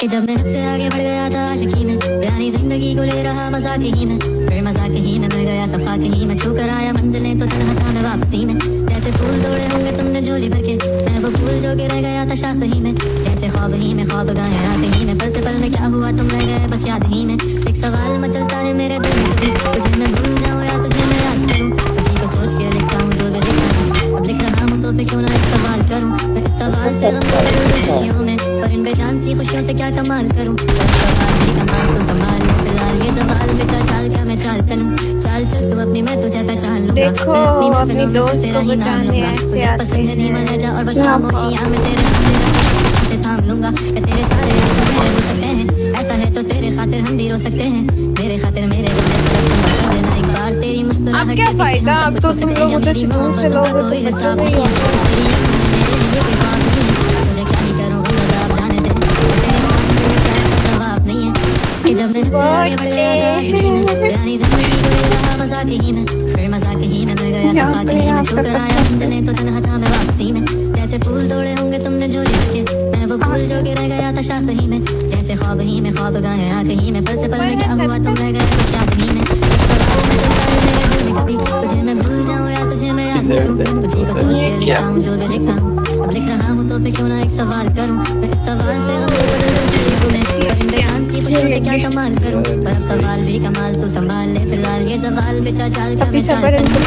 कि जब मैं उससे आगे बढ़ गया था आशिकी में, प्यारी जिंदगी को ले रहा मजाक ही में, फिर मजाक ही में मिल गया सफा ही में, छू कर आया मंजिलें तो तन्हा था मैं वापसी में। जैसे फूल तोड़े होंगे तुमने झोली भर के, मैं वो फूल जो के रह गया था शाख ही में, जैसे ख्वाब ही में ख्वाब गाए रात ही में, पल से पल में क्या हुआ तुम रह गए बस याद ही में। एक सवाल मचलता है मेरे दिल में कभी, तुझे मैं भूल जाऊँ या तुझे मैं याद करूँ, तुझी को सोच के लिखता हूँ जो भी लिखता हूँ। अब लिख रहा हूँ तो फिर क्यों ना एक सवाल करूँ, मैं इस सवाल से गम को बदल दूँ खुशियों में, पर इन बेजान सी खुशियों से क्या कमाल करूँ। सवाल भी कमाल तो संभाल ले फिलहाल ये सवाल बेचा चाल क्या मैं चाल चलूँ, चाल चल तू अपनी मैं तुझे पहचान लूंगा। देखो अपनी दोस्त को बचाने ऐसे आते हैं और बस खामोशियां में तेरे खातिर से थाम लूंगा। तेरे सारे ऐसे हो सकते हैं, ऐसा है तो तेरे खातिर हम भी रो सकते हैं, तेरे खातिर मेरे देना एक बार तेरी मुस्कुराहट अब क्या के पीछे फायदा, हम अब सब तो कुछ तुम सकते लोग हैं। उधर मेरी से दूर से मोहब्बतों का लोगे तो कोई बच्चे हिसाब नहीं नहीं है, होंगे। तेरी आंखों में मेरे लिए कोई ख्वाब नहीं है, मुझे क्या ही करूँ खुदा आप जाने दे, तेरे पास मेरे प्यार का जवाब नहीं है। कि जब मैं इससे आगे बढ़ गया था आशिकी में, प्यारी जिंदगी को ले रहा मजाक ही में, फिर मजाक ही में मिल गया सफा ही में, छू कर आया मंजिलें तो तन्हा था मैं वापसी में। जैसे फूल तोड़े होंगे तुमने झोली भर के, मैं वो फूल जो के रह गया था शाख ही में, जैसे ख्वाब ही में ख्वाब गाए आँख ही में, पल से पल में क्या हुआ तुम रह गए बस याद ही में। एक सवाल में चलता है मेरे दिल में कभी, तुझे मैं भूल जाऊँ या तुझे मैं याद करूँ, तुझी को सोच के लिखता हूँ जो भी लिखता हूँ। अब लिख रहा हूँ तो फिर क्यों ना एक सवाल करूँ, मैं इस सवाल से गम को बदल दूँ खुशियों में, पर इन बेजान सी खुशियों से क्या कमाल करूँ। पर अब सवाल भी कमाल तू संभाल ले फिलहाल ये सवाल बेचा चाल का मैं चाल चलूं,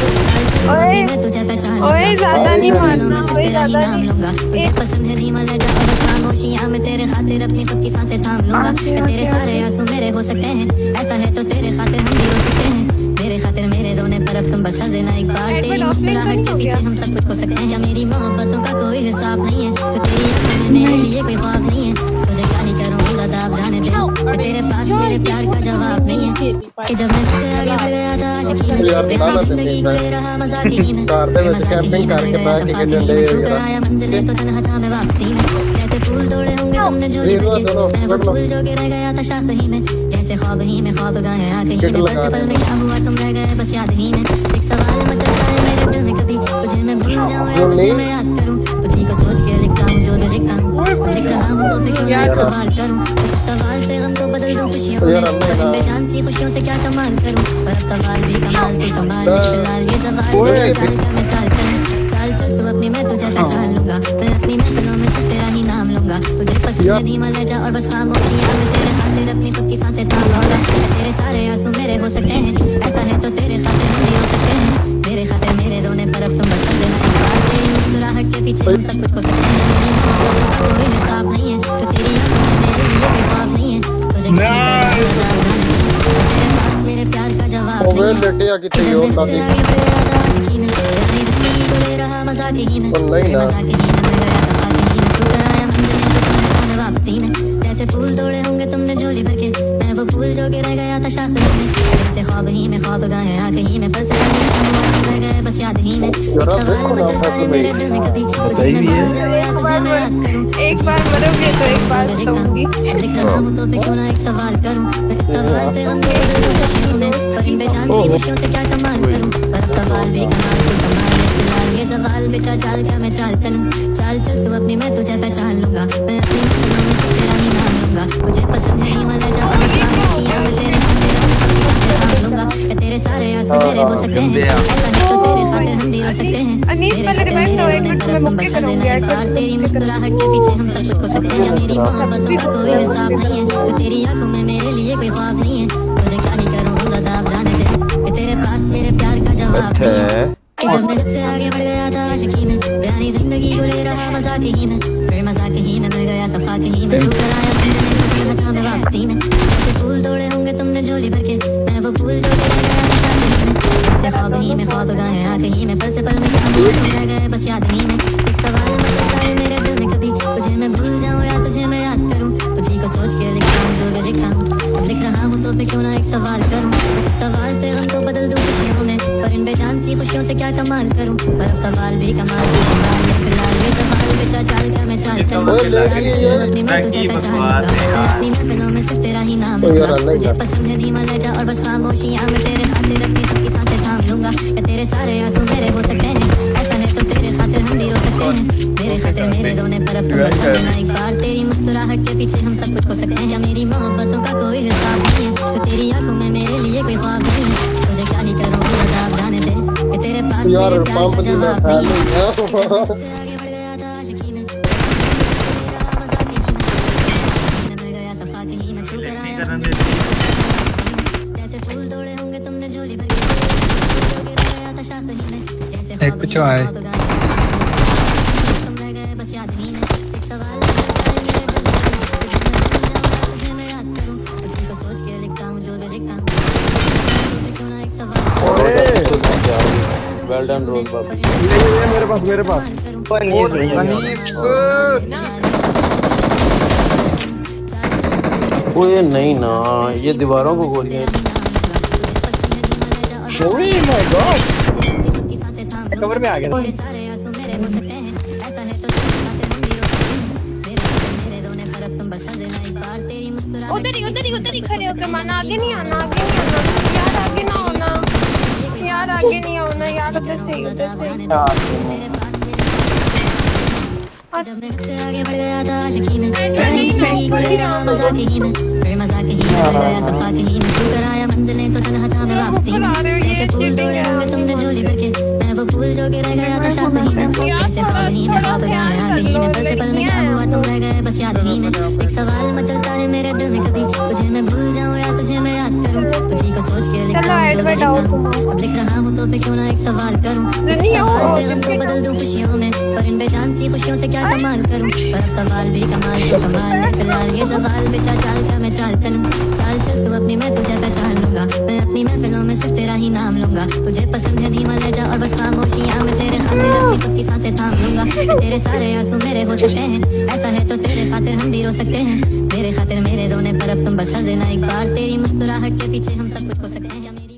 ओए मैं तुझे पहचान ओए ज्यादा नहीं मारना, ओए ज्यादा नाम नहीं। लूंगा, तुझे पसंद है धीमा ले जा और बस खामोशियां में तेरे खातिर अपनी खुद की सांसें थाम लूंगा। तेरे सारे आंसू मेरे हो सकते हैं, ऐसा है तो तेरे खातिर हम भी रो सकते हैं, तेरे खातिर मेरे रोने पर अब तुम बस हंस देना एक बार, तेरी मुस्कुराहट के पीछे हम सब कुछ खो सकते हैं। या मेरी मोहब्बतों का कोई हिसाब नहीं है, तो तेरी आंखों में मेरे लिए कोई ख्वाब नहीं है, तुझे क्या ही करूँ खुदा आप जाने दे, तेरे पास मेरे प्यार का जवाब नहीं है। कि जब मैं तुझसे आगे बढ़ गया था आशिकी में, प्यारी जिंदगी को ले रहा मजाक ही में, फिर मजाक ही में मिल गया सफा ही में, छू कर आया मंजिलें तो तन्हा था मैं वापसी में। जैसे फूल तोड़े होंगे तुमने झोली भर के, मैं वो फूल जो के रह गया था शाख ही में, जैसे ख्वाब ही में ख्वाब गाए आँख ही में, पल से पल में क्या हुआ तुम रह गए बस याद ही में। एक सवाल मचलता है मेरे दिल में कभी, तुझे मैं भूल जाऊँ या तुझे मैं याद करूँ, तुझी को सोच के लिखता हूँ जो भी लिखता हूँ। लिख रहा हूँ तो फिर क्यों ना एक सवाल करूँ, इस सवाल से गम को बदल दूँ खुशियों में, पर इन बेजान सी खुशियों से क्या कमाल करूँ। पर अब सवाल भी कमाल तू संभाल ले फिलहाल ये सवाल बेचा चाल का मैं चाल चलूं, चाल चल तू अपनी मैं तुझे पहचान लूंगा, मैं अपनी महफिलों में सिर्फ तेरा ही नाम लूंगा, तुझे पसंद है धीमा ले जा और बस खामोशियां में तेरे खातिर अपनी खुद की सांसें थाम लूंगा। तेरे सारे आंसू मेरे हो सकते हैं, ऐसा है तो तेरे खातिर हम भी हो सकते हैं, तेरे खातिर मेरे रोने पर अब तुम बस हंस देना एक बार, तेरी मुस्कुराहट के पीछे हम सब कुछ खो सकते हैं। मेरी मोहब्बतों का कोई हिसाब नहीं है, तो तेरी आंखों में मेरे लिए कोई ख्वाब नहीं है, तुझे क्या ही करूँ खुदा आप जाने दे, तेरे पास मेरे प्यार का जवाब नहीं है। लटिया कितनी हो दादी मजाक ही में, मजाक ही में मिल गया सफा ही में, छू कर आया मंजिलें तो तन्हा था मैं वापसी में। जैसे फूल तोड़े होंगे तुमने झोली भर के, मैं वो फूल जो के रह गया था शाख में, जैसे ख्वाब ही में ख्वाब गाए आँख ही में, पल से पल में क्या हुआ तुम रह गए बस याद ही में। एक सवाल मचलता है मेरे दिल में कभी, तुझे मैं भूल जाऊँ या तुझे मैं याद करूँ, एक बार मरोगे तो एक बार बताऊंगी। लिख रहा हूँ तो फिर क्यों ना एक सवाल करूँ, मैं इस सवाल से गम को बदल दूँ खुशियों में, पर इन बेजान सी खुशियों से क्या कमाल करूँ। पर अब सवाल भी कमाल तू संभाल ले फिलहाल ये सवाल बेचा चाल क्या मैं चाल चलूं, चाल चल तू अपनी मैं तुझे पहचान लूंगा, मैं अपनी महफिलों में सिर्फ तेरा ही नाम लूंगा, मुझे पसंद है धीमा ले जा और बस खामोशियां में तेरे खातिर अपनी खुद की सांसें थाम लूंगा। तेरे सारे आंसू मेरे हो सकते हैं, ऐसा है तो तेरे खातिर हम भी हो सकते हैं, तेरे खातिर मेरे रोने पर अब तुम बस हंस देना एक बार, तेरी मुस्कुराहट के पीछे हम सब कुछ खो सकते हैं। या मेरी मोहब्बतों का कोई हिसाब नहीं है, तो तेरी आंखों में मेरे लिए कोई ख्वाब नहीं है, तुझे क्या ही करूँ खुदा आप जाने दे, तेरे पास मेरे प्यार का जवाब नहीं है। कि जब मैं उससे आगे बढ़ गया था आशिकी में, प्यारी जिंदगी को ले रहा मजाक ही में, फिर मजाक ही में मिल गया सफा ही में, छू कर आया मंजिलें तो तन्हा था मैं वापसी में। जैसे फूल तोड़े होंगे तुमने झोली भर के, मैं वो फूल जो के रह गया था शाख ही में, जैसे ख्वाब ही में ख्वाब गाए आँख ही में, पल से पल में क्या हुआ तुम रह गए बस याद ही में। एक सवाल मचलता है मेरे दिल में कभी, तुझे मैं भूल जाऊँ या तुझे मैं याद करूँ, तुझी को सोच के लिखता हूँ जो भी लिखता हूँ। अब लिख रहा हूँ तो फिर क्यों ना एक सवाल करूँ, इस सवाल से गम को बदल दूँ खुशियों में, पर इन बेजान सी खुशियों से क्या कमाल करूँ। पर अब सवाल भी कमाल तू संभाल ले फिलहाल ये सवाल बेचा चाल क्या मैं चाल चलूं, चाल चल अपनी मैं तुझे पहचान लूंगा, मैं अपनी महफिलों में सिर्फ तेरा ही नाम लूंगा, तुझे पसंद है धीमा ले जा और बस खामोशियां में तेरे खातिर अपनी खुद की सांसें थाम लूंगा। तेरे सारे आंसू मेरे हो सकते हैं, ऐसा है तो तेरे खातिर हम भी हो सकते हैं मेरे खातिर मेरे रोने पर अब तुम बस हंसना एक बार तेरी मुस्कुराहट के पीछे हम सब कुछ खो सकते हैं या मेरी मोहब्बतों का कोई हिसाब नहीं है तो तेरी आंखों में मेरे लिए कोई ख्वाब नहीं है तुझे क्या ही करूं आप जाने दे कि तेरे पास मेरे प्यार का जवाब नहीं है आगे बढ़ गया था आशिकी में मिल गया सफा कहीं मैं छू कर आया जैसे फूल तोड़े होंगे तुमने झोली भरी गया था शाख ही में जैसे एक पीछे आए तुम रह गए बस याद ही में एक सवाल तुझे मैं याद करूं तुझे को सोच के लिखता हूं जो भी लिखता हूं क्यों ना एक सवाल वेल डन रोज बाबू। ये मेरे पास अनीस ओए नहीं ना ये दीवारों को गोलियां माय गॉड कवर में आ गया सारे आंसू मेरे हो सकते हैं ऐसा है तो तेरे खातिर हम भी रो सकते हैं मेरे रोने पर अब तुम बस हंसना एक बार तेरी मुस्कुराहट उधर ही खड़े होकर माना आगे नहीं आना यार आगे ना होना यार आगे नहीं होना यार उधर से जब मैं उससे आगे बढ़ गया था आशिकी में जिंदगी को ले रहा मजाक ही में फिर मजाक ही में मिल गया सफा कहीं में छू कर आया मंजिलें तो तन्हा था मैं वापसी में जैसे फूल तोड़े होंगे तुमने झोली भर के मैं वो फूल जो के रह गया था शाख ही में जैसे ख्वाब ही में ख्वाब गया आंख ही में पल से पल में क्या हुआ तुम रह गए बस याद ही में एक सवाल मचलता है मेरे दिल में कभी तुझे मैं भूल जाऊं या तुझे मैं याद करूं तुझे को सोच के लिखता हूं जो भी लिखता हूं अब लिख रहा हूं तो फिर क्यों ना एक सवाल करूं सवाल से गम को बदल दूं खुशियों में पर इन बेजान सी खुशियों से क्या कमाल करूं पर अब सवाल भी कमाल तो संभाल ले फिलहाल ये सवाल बेचा चाल का मैं चाल चलूं चाल चल तू अपनी मैं तुझे पहचान लूंगा मैं अपनी महफिलों में सिर्फ तेरा ही नाम लूंगा तुझे पसंद है धीमा ले जा और बस खामोशियां मैं तेरे खातिर अपनी खुद की सांसें थाम लूंगा मैं तेरे सारे आंसू मेरे हो सकते हैं ऐसा है तो तेरे खातिर हम भी रो सकते हैं मेरे खातिर मेरे रोने पर अब तुम बस हंसना एक बार तेरी मुस्कुराहट के पीछे हम सब कुछ खो सकते हैं या मेरी